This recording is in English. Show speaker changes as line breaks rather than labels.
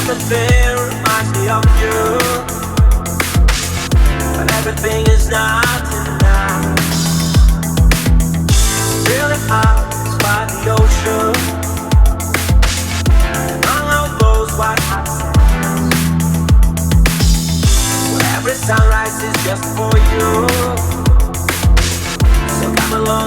Everything reminds me of you, but everything is not enough. Really hot by the ocean, and all of those white hot sands, where every sunrise is just for you. So come along.